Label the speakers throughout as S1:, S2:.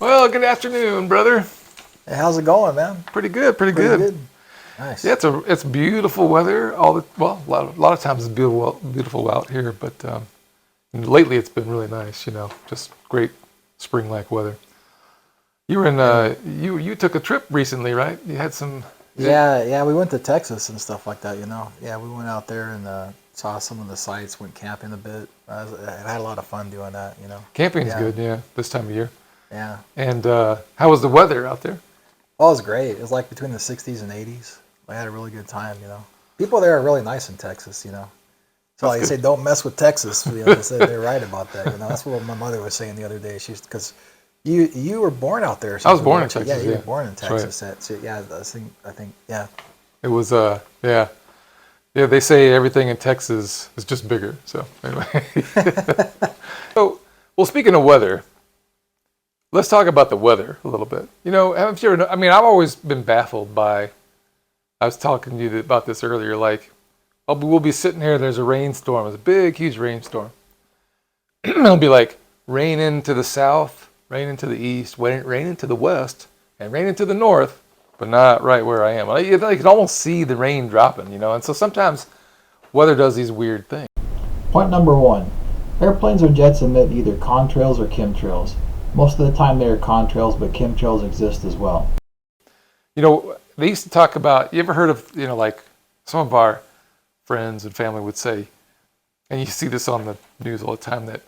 S1: Well, good afternoon, brother.
S2: Hey, how's it going, man?
S1: Pretty good, pretty good.
S2: Nice.
S1: Yeah, it's beautiful weather. A lot of times it's beautiful out here, but lately it's been really nice. Just great spring-like weather. You were in you took a trip recently, right? You had some.
S2: Yeah, we went to Texas and stuff like that. Yeah, we went out there and saw some of the sites, went camping a bit. I had a lot of fun doing that.
S1: Camping's good, yeah, this time of year.
S2: Yeah.
S1: And how was the weather out there?
S2: Oh, it was great. It was like between the 60s and 80s. I had a really good time. People there are really nice in Texas. So like I say, don't mess with Texas. They said they're right about that. That's what my mother was saying the other day. Because you were born out there.
S1: I was born in Texas.
S2: Yeah, you were born in Texas.
S1: Right.
S2: So yeah, I think yeah.
S1: It was yeah. Yeah, they say everything in Texas is just bigger. So anyway. Well, speaking of weather, let's talk about the weather a little bit. Haven't you ever, I've always been baffled by, I was talking to you about this earlier, like, we'll be sitting here, there's a rainstorm, it's a big, huge rainstorm. It'll be like rain into the south, rain into the east, rain into the west, and rain into the north, but not right where I am. You can almost see the rain dropping, and so sometimes weather does these weird things.
S3: Point number 1. Airplanes or jets emit either contrails or chemtrails. Most of the time they are contrails, but chemtrails exist as well.
S1: They used to talk about, you ever heard of, like some of our friends and family would say, and you see this on the news all the time, that,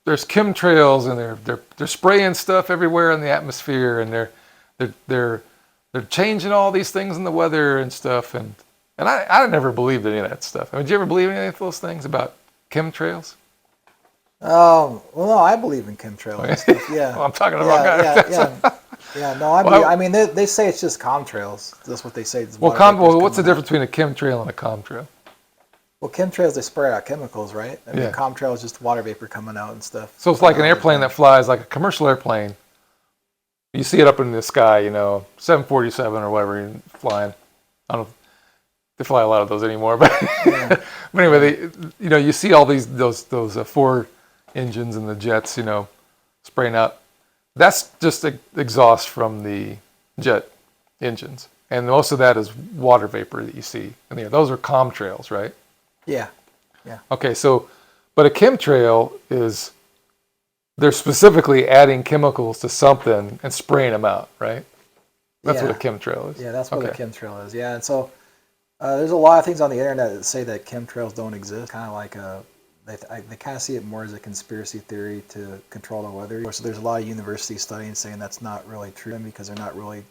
S1: there's chemtrails and they're spraying stuff everywhere in the atmosphere, and they're changing all these things in the weather and stuff, and I never believed any of that stuff. Did you ever believe any of those things about chemtrails?
S2: Well, no, I believe in chemtrails and stuff. Yeah.
S1: Well, I'm talking about
S2: No, I believe. They say it's just contrails. That's what they say.
S1: What's the difference between a chemtrail and a contrail?
S2: Well, chemtrails, they spray out chemicals, right? Contrail is just water vapor coming out and stuff.
S1: So it's like an airplane that flies, like a commercial airplane. You see it up in the sky, 747 or whatever, flying. I don't know. They fly a lot of those anymore, but but anyway, you see all those four engines and the jets, spraying out. That's just exhaust from the jet engines, and most of that is water vapor that you see in the air. Those are contrails, right?
S2: Yeah.
S1: Okay, but a chemtrail is they're specifically adding chemicals to something and spraying them out, right? That's what a chemtrail is.
S2: Yeah, that's what a chemtrail is. Yeah, and so there's a lot of things on the internet that say that chemtrails don't exist. Kind of like they kind of see it more as a conspiracy theory to control the weather. So there's a lot of universities studying saying that's not really true because they're not really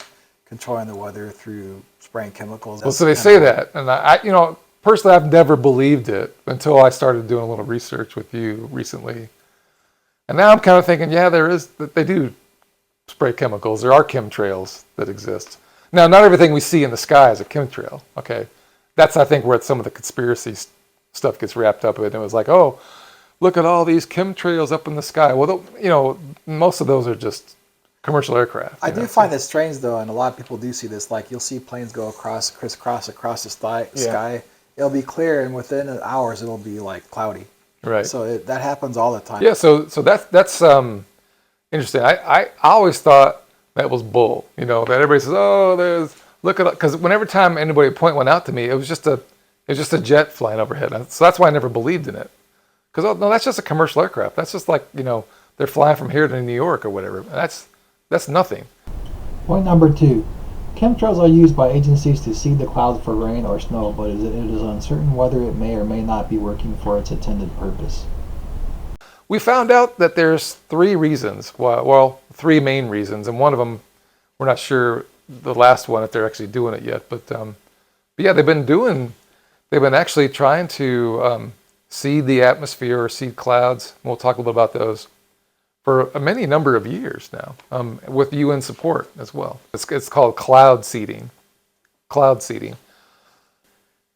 S2: controlling the weather through spraying chemicals.
S1: Well, so they say that, and I personally, I've never believed it until I started doing a little research with you recently, and now I'm kind of thinking, yeah, they do spray chemicals. There are chemtrails that exist. Now, not everything we see in the sky is a chemtrail. Okay, that's I think where some of the conspiracy stuff gets wrapped up in. It was like, oh, look at all these chemtrails up in the sky. Well, most of those are just commercial aircraft.
S2: I do find this strange though, and a lot of people do see this. Like you'll see planes go crisscross across the sky. It'll be clear, and within hours it'll be like cloudy.
S1: Right.
S2: So that happens all the time.
S1: Yeah. So that's interesting. I always thought that was bull. That everybody says, look at, because whenever time anybody would point one out to me, it was just a jet flying overhead. So that's why I never believed in it. Because no, that's just a commercial aircraft. That's just like they're flying from here to New York or whatever. That's nothing.
S3: Point number 2. Chemtrails are used by agencies to seed the clouds for rain or snow, but it is uncertain whether it may or may not be working for its intended purpose.
S1: We found out that there's 3 reasons. Well, 3 main reasons, and one of them, we're not sure the last one if they're actually doing it yet. But yeah, they've been actually trying to seed the atmosphere or seed clouds. We'll talk a little bit about those for many number of years now, with UN support as well. It's called cloud seeding. Cloud seeding.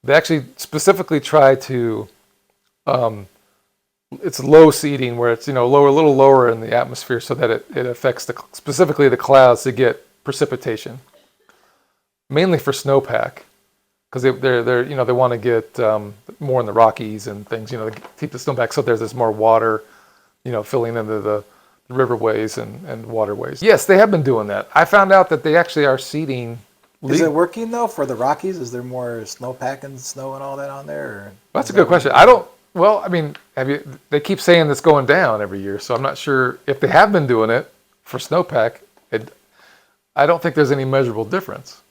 S1: They actually specifically try to. It's low seeding where it's a little lower in the atmosphere so that it affects specifically the clouds to get precipitation, mainly for snowpack, because they want to get more in the Rockies and things, to keep the snowpack so there's this more water, filling into the riverways and waterways. Yes, they have been doing that. I found out that they actually are seeding.
S2: Is it working though for the Rockies? Is there more snowpack and snow and all that on there? Or
S1: That's a good question. I don't. Well, I mean, they keep saying it's going down every year, so I'm not sure if they have been doing it for snowpack. I don't think there's any measurable difference.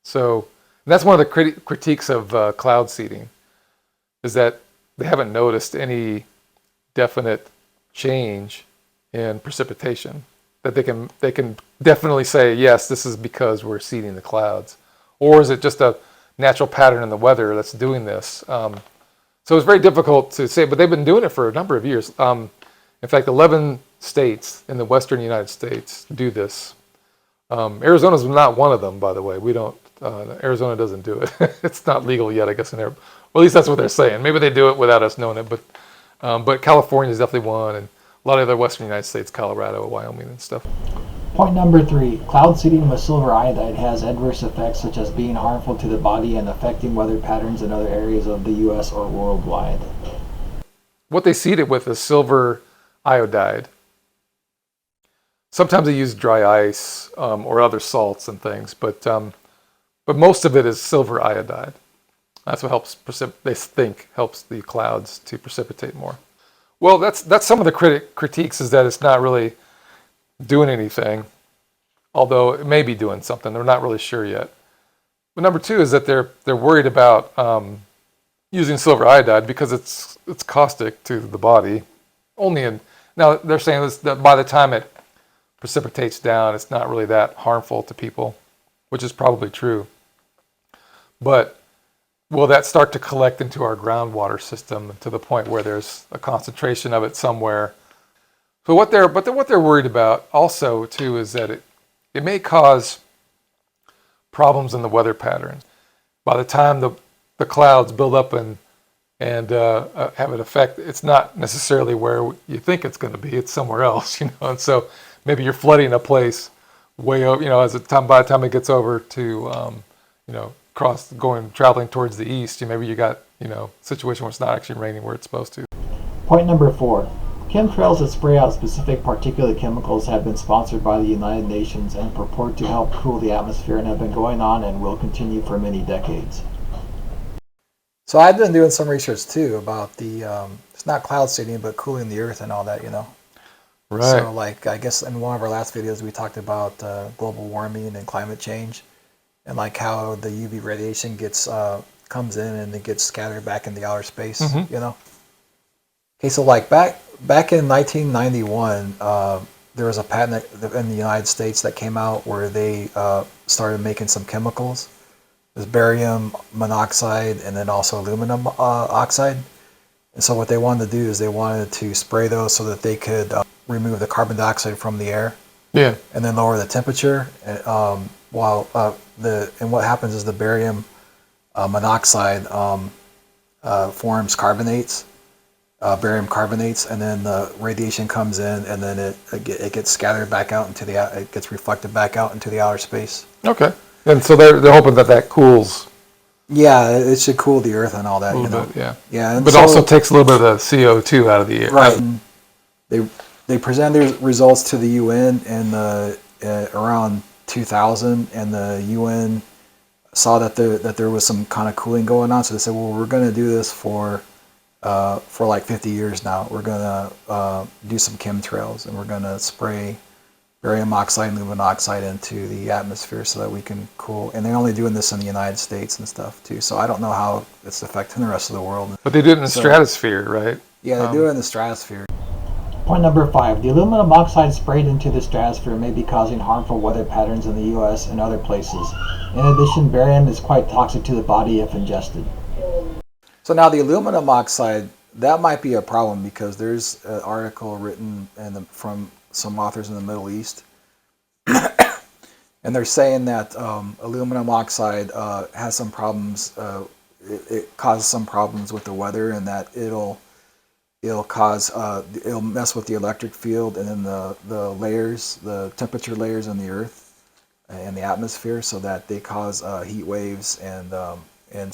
S1: So that's one of the critiques of cloud seeding, is that they haven't noticed any definite change in precipitation. That they can definitely say, yes, this is because we're seeding the clouds, or is it just a natural pattern in the weather that's doing this? So it's very difficult to say, but they've been doing it for a number of years. In fact, 11 states in the western United States do this. Arizona's not one of them, by the way. We don't. Arizona doesn't do it. It's not legal yet, I guess, in there. Well, at least that's what they're saying. Maybe they do it without us knowing it, but California is definitely one, and a lot of other western United States, Colorado, Wyoming, and stuff.
S3: Point number 3. Cloud seeding with silver iodide has adverse effects such as being harmful to the body and affecting weather patterns in other areas of the U.S. or worldwide.
S1: What they seed it with is silver iodide. Sometimes they use dry ice or other salts and things, but most of it is silver iodide. That's what helps they think helps the clouds to precipitate more. Well, that's some of the critiques, is that it's not really doing anything, although it may be doing something. They're not really sure yet. But number 2 is that they're worried about using silver iodide because it's caustic to the body. Now they're saying that by the time it precipitates down, it's not really that harmful to people, which is probably true. But will that start to collect into our groundwater system to the point where there's a concentration of it somewhere? So what they're worried about also too is that it may cause problems in the weather pattern. By the time the clouds build up and have an effect, it's not necessarily where you think it's going to be. It's somewhere else, And so maybe you're flooding a place way over, by the time it gets over to, traveling towards the east, maybe you got, a situation where it's not actually raining where it's supposed to.
S3: Point number 4. Chemtrails that spray out specific particulate chemicals have been sponsored by the United Nations and purport to help cool the atmosphere and have been going on and will continue for many decades.
S2: So I've been doing some research too about the, it's not cloud seeding, but cooling the earth and all that,
S1: Right.
S2: So I guess in one of our last videos we talked about global warming and climate change, and how the UV radiation comes in and it gets scattered back in the outer space, Okay, so back in 1991, there was a patent in the United States that came out where they started making some chemicals. There's barium monoxide and then also aluminum oxide. And so what they wanted to do is they wanted to spray those so that they could remove the carbon dioxide from the air.
S1: Yeah.
S2: And then lower the temperature. And what happens is the barium monoxide forms carbonates. Barium carbonates, and then the radiation comes in, and then it gets scattered back out it gets reflected back out into the outer space.
S1: Okay. And so they're hoping that cools.
S2: Yeah, it should cool the earth and all that.
S1: A little bit, yeah.
S2: Yeah,
S1: but also takes a little bit of the CO2 out of the air.
S2: Right. They presented their results to the UN in around 2000, and the UN saw that there was some kind of cooling going on. So they said, well, we're going to do this for 50 years now. We're going to do some chemtrails, and we're going to spray barium oxide and aluminum oxide into the atmosphere so that we can cool. And they're only doing this in the United States and stuff too. So I don't know how it's affecting the rest of the world.
S1: But they do it in the stratosphere, right?
S2: Yeah, they do it in the stratosphere.
S3: Point number 5. The aluminum oxide sprayed into the stratosphere may be causing harmful weather patterns in the U.S. and other places. In addition, barium is quite toxic to the body if ingested.
S2: So now the aluminum oxide, that might be a problem because there's an article written from some authors in the Middle East. And they're saying that aluminum oxide has some problems. It causes some problems with the weather, and that it'll mess with the electric field and then the temperature layers in the earth and the atmosphere, so that they cause heat waves and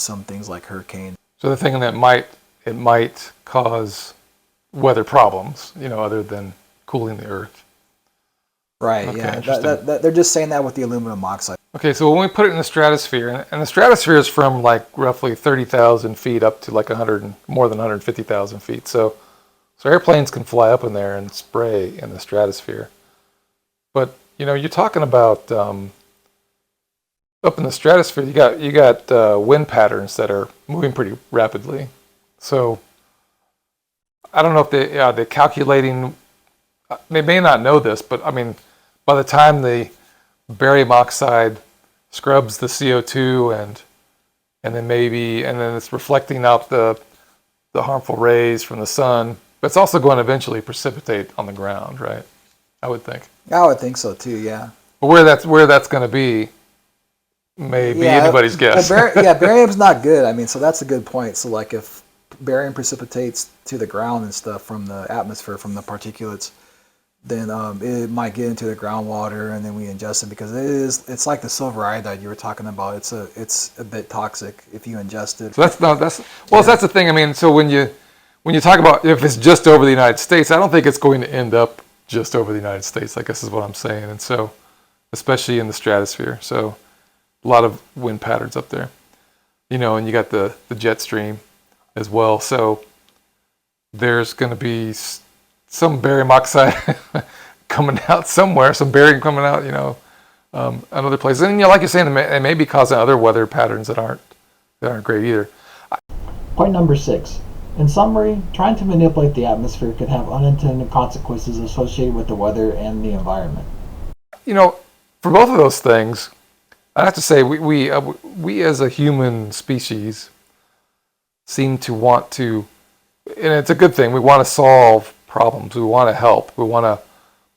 S2: some things like hurricanes.
S1: So they're thinking that it might cause weather problems, other than cooling the Earth.
S2: Right.
S1: Okay,
S2: Yeah.
S1: interesting.
S2: They're just saying that with the aluminum oxide.
S1: Okay, so when we put it in the stratosphere, and the stratosphere is from like roughly 30,000 feet up to like 100, more than 150,000 feet. So airplanes can fly up in there and spray in the stratosphere. But you're talking about up in the stratosphere, you got wind patterns that are moving pretty rapidly. So I don't know if they're calculating. They may not know this, but I mean, by the time the barium oxide scrubs the CO2 and then it's reflecting out the harmful rays from the sun, but it's also going to eventually precipitate on the ground, right? I would think.
S2: I would think so too. Yeah.
S1: But where that's going to be may be anybody's guess.
S2: Well, barium's not good. I mean, so that's a good point. So like if barium precipitates to the ground and stuff from the atmosphere, from the particulates, then it might get into the groundwater, and then we ingest it because it's like the silver iodide you were talking about. It's a bit toxic if you ingest it.
S1: So that's the thing. I mean, so when you talk about if it's just over the United States, I don't think it's going to end up just over the United States. I guess is what I'm saying. And so, especially in the stratosphere, so a lot of wind patterns up there, and you got the jet stream as well. So there's going to be some barium oxide coming out somewhere, some barium coming out, another place. And like you're saying, it may be causing other weather patterns that aren't great either.
S3: Point number 6. In summary, trying to manipulate the atmosphere could have unintended consequences associated with the weather and the environment.
S1: For both of those things, I have to say we as a human species seem to want to, and it's a good thing. We want to solve problems. We want to help. We want to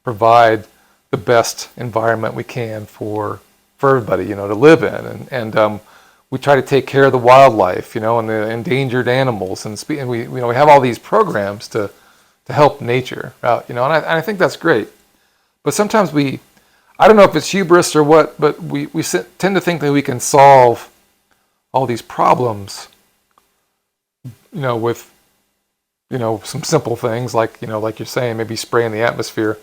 S1: provide the best environment we can for everybody, to live in, and we try to take care of the wildlife, and the endangered animals, and we have all these programs to help nature out, and I think that's great. But sometimes I don't know if it's hubris or what, but we tend to think that we can solve all these problems, with some simple things like like you're saying, maybe spraying the atmosphere.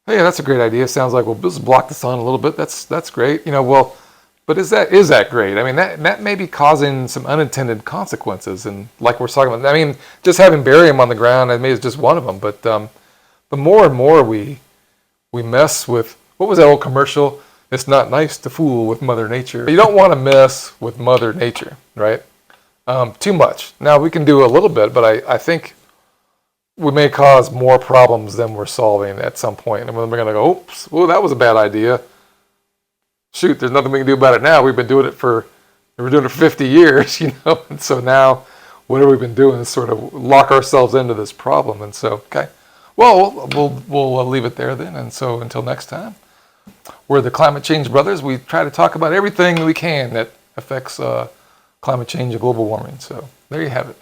S1: Hey, that's a great idea. Sounds like, well, just block the sun a little bit. That's great. But is that great? I mean, that may be causing some unintended consequences. And like we're talking about, I mean, just having barium on the ground, I mean, is just one of them. But the more and more we mess with, what was that old commercial? It's not nice to fool with Mother Nature. You don't want to mess with Mother Nature, right? Too much. Now, we can do a little bit, but I think we may cause more problems than we're solving at some point. And we're going to go, oops, well, that was a bad idea. Shoot, there's nothing we can do about it now. We're doing it for 50 years, And so now, what have we been doing is sort of lock ourselves into this problem. And so, okay, well, we'll leave it there then. And so until next time, we're the Climate Change Brothers. We try to talk about everything we can that affects climate change and global warming. So there you have it.